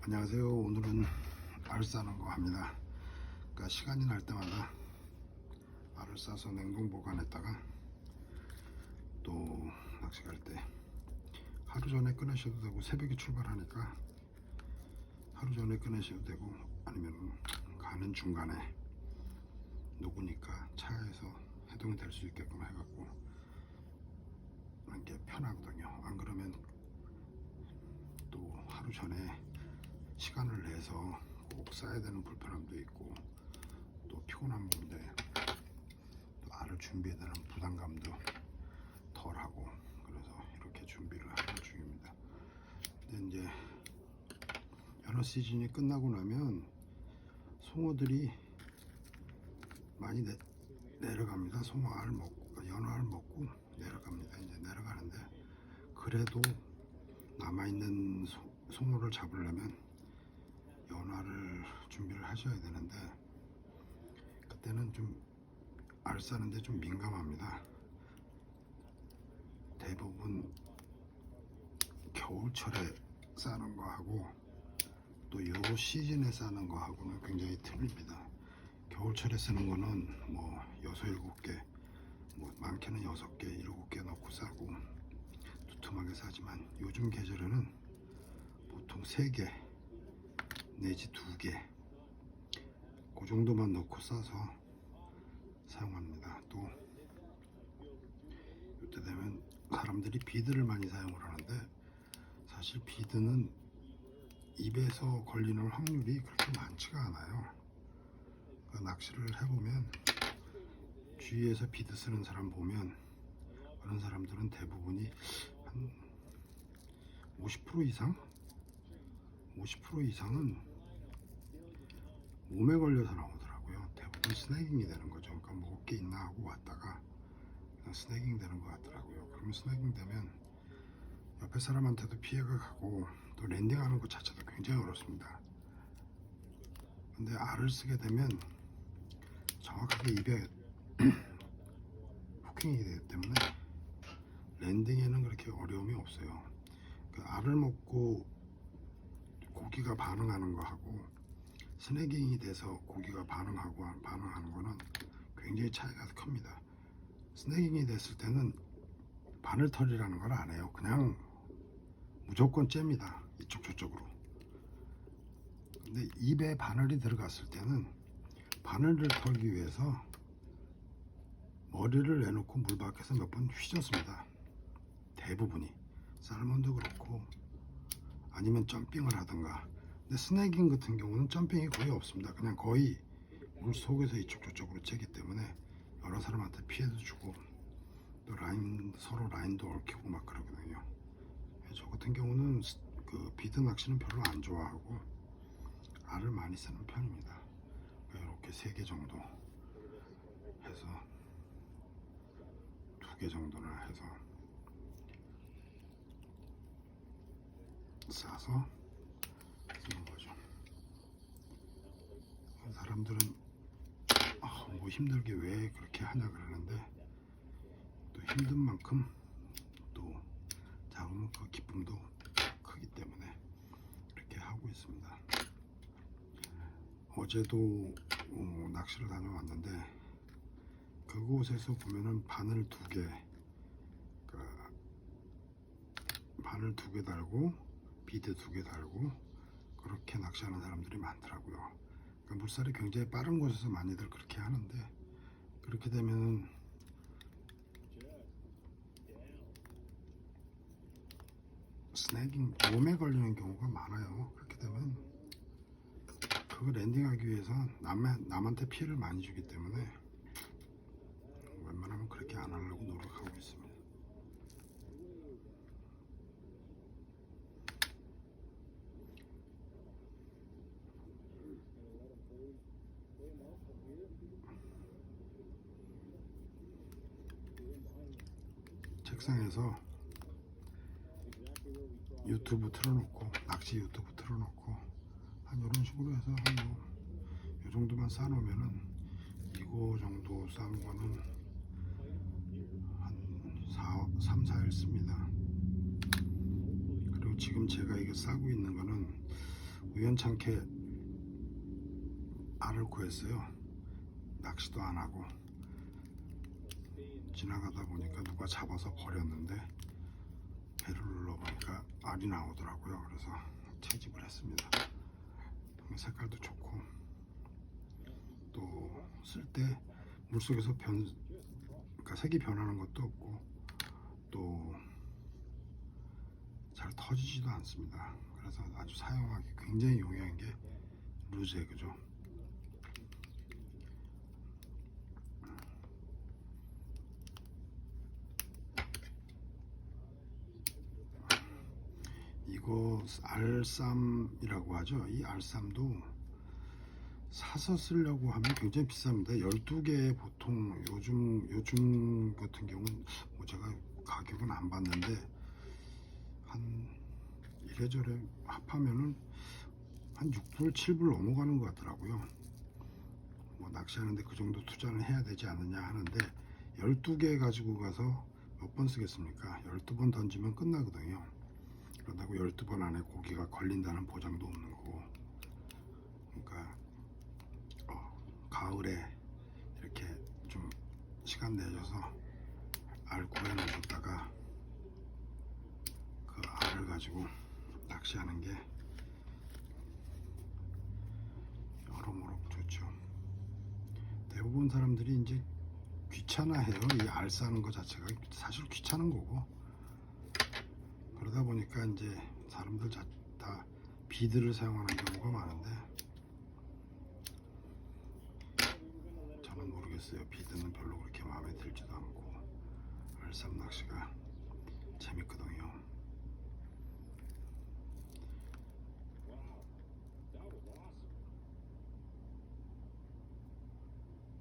안녕하세요. 오늘은 알 싸는 거 합니다. 그러니까 시간이 날 때마다 알을 싸서 냉동 보관했다가 또 낚시 갈 때 하루 전에 꺼내셔도 되고, 새벽에 출발하니까 하루 전에 꺼내셔도 되고, 아니면 가는 중간에 녹으니까 차에서 해동이 될 수 있게끔 해갖고 이게 편하거든요. 안 그러면 또 하루 전에 시간을 내서 꼭 싸야 되는 불편함도 있고, 또 피곤한 건데 또 알을 준비해야 되는 부담감도 덜하고, 그래서 이렇게 준비를 하는 중입니다. 근데 이제 연어 시즌이 끝나고 나면 송어들이 많이 내려갑니다. 송어 알 먹고, 연어 알 먹고 내려갑니다. 이제 내려가는데, 그래도 남아있는 송어를 잡으려면 연어를 준비를 하셔야 되는데, 그때는 좀 알 싸는데 좀 민감합니다. 대부분 겨울철에 싸는 거하고 또 요 시즌에 싸는 거하고는 굉장히 틀립니다. 겨울철에 쓰는 거는 뭐 6, 7개, 뭐 많게는 6개, 7개 넣고 싸고 두툼하게 싸지만, 요즘 계절에는 보통 3개 내지 2개 그 정도만 넣고 싸서 사용합니다. 또 이때 되면 사람들이 비드를 많이 사용을 하는데, 사실 비드는 입에서 걸리는 확률이 그렇게 많지가 않아요. 그러니까 낚시를 해보면 주위에서 비드 쓰는 사람 보면, 그런 사람들은 대부분이 한 50% 이상? 50% 이상은 몸에 걸려서 나오더라고요. 대부분 스네깅이 되는 거죠. 그러니까 뭐 어깨 있나 하고 왔다가 그냥 스네깅 되는 것 같더라고요. 그러면 스네깅 되면 옆에 사람한테도 피해가 가고, 또 랜딩하는 것 자체도 굉장히 어렵습니다. 근데 알을 쓰게 되면 정확하게 입에 후킹이 되기 때문에 랜딩에는 그렇게 어려움이 없어요. 그 알을 먹고 고기가 반응하는 거하고 스네깅이 돼서 고기가 반응하는 거는 굉장히 차이가 큽니다. 스네깅이 됐을 때는 바늘털이라는 걸 안 해요. 그냥 무조건 잽니다. 이쪽 저쪽으로. 근데 입에 바늘이 들어갔을 때는 바늘을 털기 위해서 머리를 내놓고 물 밖에서 몇 번 휘젓습니다. 대부분이. 살몬도 그렇고, 아니면 점핑을 하든가. 근데 스네깅 같은 경우는 점핑이 거의 없습니다. 그냥 거의 물 속에서 이쪽 저쪽으로 째기 때문에 여러 사람한테 피해도 주고, 또 서로 라인도 얽히고 막 그러거든요. 저 같은 경우는 그 비드 낚시는 별로 안 좋아하고 알을 많이 쓰는 편입니다. 이렇게 3개 정도 해서 2개 정도나 해서 싸서 쓰는 거죠. 사람들은 뭐 힘들게 왜 그렇게 하냐 그러는데, 또 힘든 만큼 또 잡으면 그 기쁨도 크기 때문에 이렇게 하고 있습니다. 어제도 낚시를 다녀왔는데, 그곳에서 보면은 바늘 2개, 바늘 2개 달고 비드 2개 달고 그렇게 낚시하는 사람들이 많더라고요. 그러니까 물살이 굉장히 빠른 곳에서 많이들 그렇게 하는데, 그렇게 되면은 스네깅 몸에 걸리는 경우가 많아요. 그렇게 되면 그거 랜딩하기 위해서 남한테 피해를 많이 주기 때문에 웬만하면 그렇게 안 하려고 노력하고 있습니다. 책상에서 유튜브 틀어놓고, 낚시 유튜브 틀어놓고 한 이런 식으로 해서 한 요 정도만 싸놓으면은, 이거 정도 싼 거는 한 3, 4일 씁니다. 그리고 지금 제가 이거 싸고 있는 거는 우연찮게 알을 구했어요. 낚시도 안 하고 지나가다 보니까 누가 잡아서 버렸는데 배를 눌러보니까 알이 나오더라고요. 그래서 채집을 했습니다. 색깔도 좋고 또 쓸 때 물속에서 그러니까 색이 변하는 것도 없고 또 잘 터지지도 않습니다. 그래서 아주 사용하기 굉장히 용이한 게 루즈에그죠. 이거 알쌈이라고 하죠. 이 알쌈도 사서 쓰려고 하면 굉장히 비쌉니다. 12개 보통 요즘 같은 경우는 뭐 제가 가격은 안 봤는데 한 이래저래 합하면은 한 6불, 7불 넘어가는 것 같더라고요. 뭐 낚시하는데 그 정도 투자는 해야 되지 않느냐 하는데 12개 가지고 가서 몇 번 쓰겠습니까? 12번 던지면 끝나거든요. 그런다고 12번 안에 고기가 걸린다는 보장도 없는 거고. 그러니까 가을에 이렇게 좀 시간 내줘서 알 구해놓았다가 그 알을 가지고 낚시하는 게 여러모로 좋죠. 대부분 사람들이 이제 귀찮아해요. 이 알 싸는 거 자체가 사실 귀찮은 거고, 그러다 보니까 이제 사람들 다 비드를 사용하는 경우가 많은데 저는 모르겠어요. 비드는 별로 그렇게 마음에 들지도 않고 알쌈 낚시가 재밌거든요.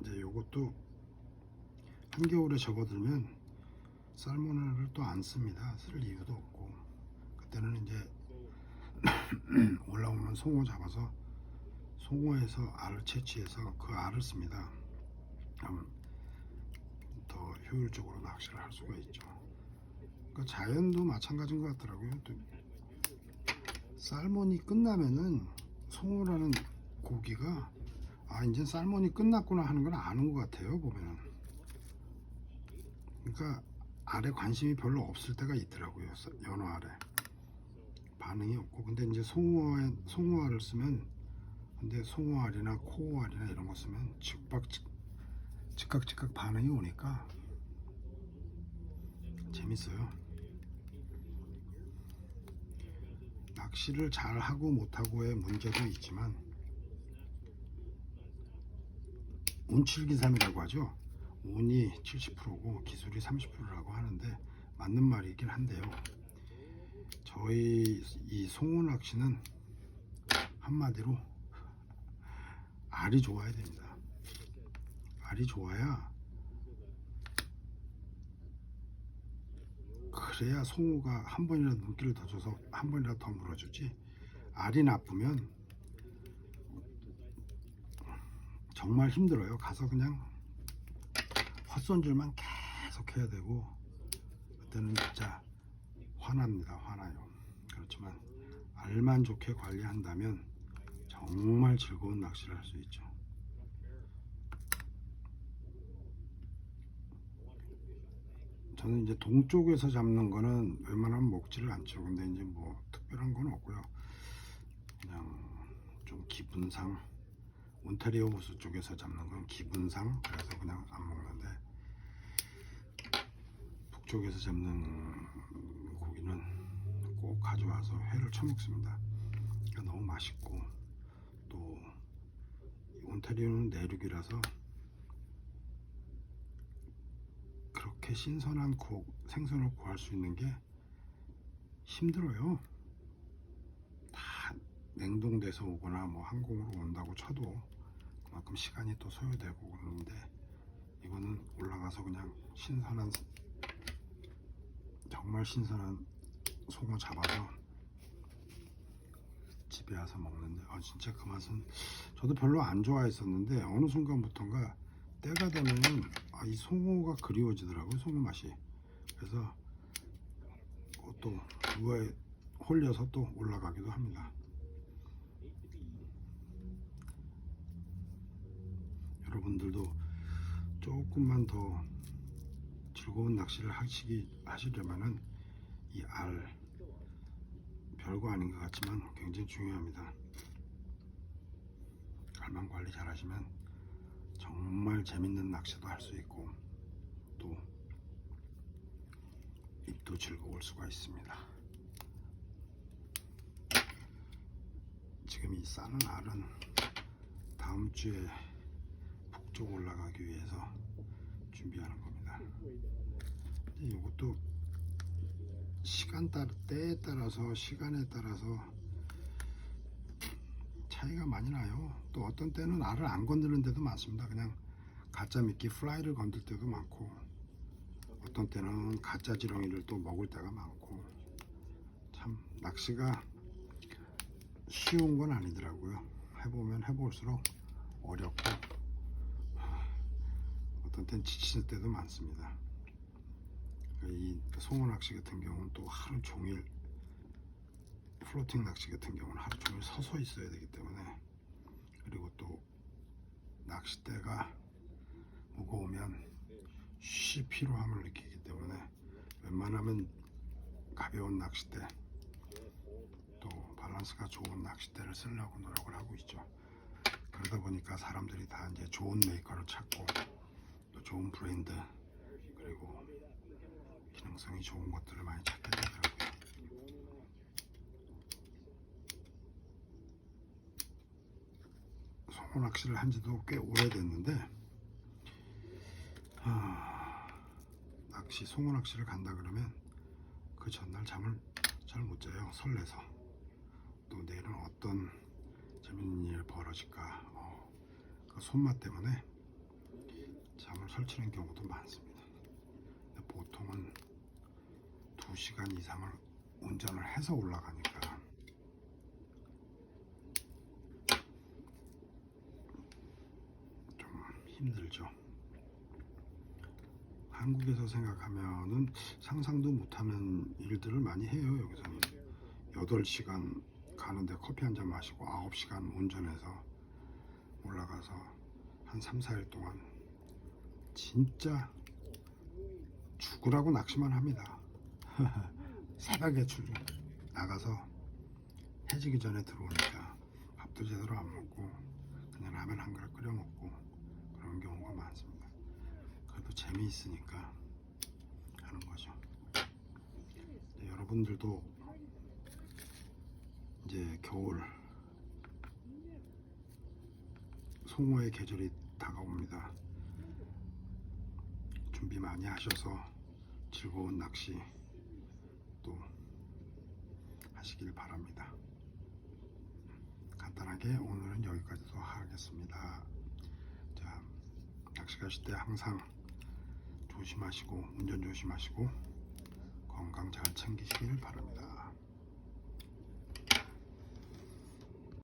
이제 요것도 한겨울에 접어들면 살모넬을 또 안 씁니다. 쓸 이유도 없고, 그때는 이제 올라오는 송어 잡아서 송어에서 알을 채취해서 그 알을 씁니다. 그럼 더 효율적으로 낚시를 할 수가 있죠. 그러니까 자연도 마찬가지인 것 같더라고요. 또 살몬이 끝나면은 송어라는 고기가 이제 살몬이 끝났구나 하는 걸 아는 것 같아요, 보면은. 그러니까 알에 관심이 별로 없을 때가 있더라고요. 연어 알에 반응이 없고. 근데 이제 송어알을 쓰면, 근데 송어알이나 코어알이나 이런 거 쓰면 즉각 반응이 오니까 재밌어요. 낚시를 잘 하고 못하고의 문제도 있지만 운칠기삼이라고 하죠. 운이 70%고 기술이 30%라고 하는데 맞는 말이긴 한데요. 저희 이 송어 낚시는 한마디로 알이 좋아야 됩니다. 알이 좋아야, 그래야 송어가 한 번이라도 눈길을 더 줘서 한 번이라도 더 물어주지. 알이 나쁘면 정말 힘들어요. 가서 그냥 헛손질만 계속 해야 되고, 그때는 진짜 화납니다. 화나요. 그렇지만 알만 좋게 관리한다면 정말 즐거운 낚시를 할 수 있죠. 저는 이제 동쪽에서 잡는 거는 웬만하면 먹지를 않죠. 근데 이제 뭐 특별한 건 없고요. 그냥 좀 기분상, 온타리오 호수 쪽에서 잡는 건 기분상 그래서 그냥 안 먹는데, 북쪽에서 잡는 고기는 꼭 가져와서 회를 쳐먹습니다. 그러니까 너무 맛있고, 또 온타리오는 내륙이라서 그렇게 신선한 생선을 구할 수 있는 게 힘들어요. 다 냉동돼서 오거나 뭐 항공으로 온다고 쳐도 그만큼 시간이 또 소요되고 그러는데, 이거는 올라가서 그냥 정말 신선한 송어 잡아서 집에 와서 먹는데 진짜 그 맛은 저도 별로 안 좋아했었는데 어느 순간부터인가 때가 되면은 이 송어가 그리워지더라고요. 송어 맛이. 그래서 또 그거에 홀려서 또 올라가기도 합니다. 여러분들도 조금만 더 즐거운 낚시를 하시려면은 이 알 별거 아닌 것 같지만 굉장히 중요합니다. 알만 관리 잘 하시면 정말 재밌는 낚시도 할 수 있고 또 입도 즐거울 수가 있습니다. 지금 이 싸는 알은 다음 주에 북쪽 올라가기 위해서 준비하는 겁니다. 이것도 때에 따라서 시간에 따라서 차이가 많이 나요. 또 어떤 때는 알을 안 건드는 데도 많습니다. 그냥 가짜 미끼 플라이를 건들 때도 많고 어떤 때는 가짜 지렁이를 또 먹을 때가 많고 참 낚시가 쉬운 건 아니더라고요. 해보면 해볼수록 어렵고 어떤 땐 지칠 때도 많습니다. 이 송어 낚시 같은 경우는 또 하루 종일 플로팅 낚시 같은 경우는 하루 종일 서서 있어야 되기 때문에 그리고 또 낚싯대가 무거우면 쉬 피로함을 느끼기 때문에 웬만하면 가벼운 낚싯대 또 밸런스가 좋은 낚싯대를 쓰려고 노력을 하고 있죠. 그러다 보니까 사람들이 다 이제 좋은 메이커를 찾고 또 좋은 브랜드 그리고 기능성이 좋은 것들을 많이 찾게 되더라고요. 송어 낚시를 한 지도 꽤 오래됐는데 송어 낚시를 간다 그러면 그 전날 잠을 잘 못 자요. 설레서. 또 내일은 어떤 재밌는 일이 벌어질까 그 손맛 때문에 잠을 설치는 경우도 많습니다. 보통은 2시간 이상을 운전을 해서 올라가니까 좀 힘들죠. 한국에서 생각하면은 상상도 못하는 일들을 많이 해요. 여기서는 8시간 가는데 커피 한잔 마시고 9시간 운전해서 올라가서 한 3, 4일 동안 진짜 죽으라고 낚시만 합니다. 새벽에 나가서 해지기 전에 들어오니까 밥도 제대로 안 먹고 그냥 라면 한 그릇 끓여 먹고 그런 경우가 많습니다. 그래도 재미있으니까 하는 거죠. 여러분들도 이제 겨울 송어의 계절이 다가옵니다. 준비 많이 하셔서 즐거운 낚시 또 하시길 바랍니다. 간단하게 오늘은 여기까지도 하겠습니다. 자, 낚시 가실 때 항상 조심하시고 운전 조심하시고 건강 잘 챙기시길 바랍니다.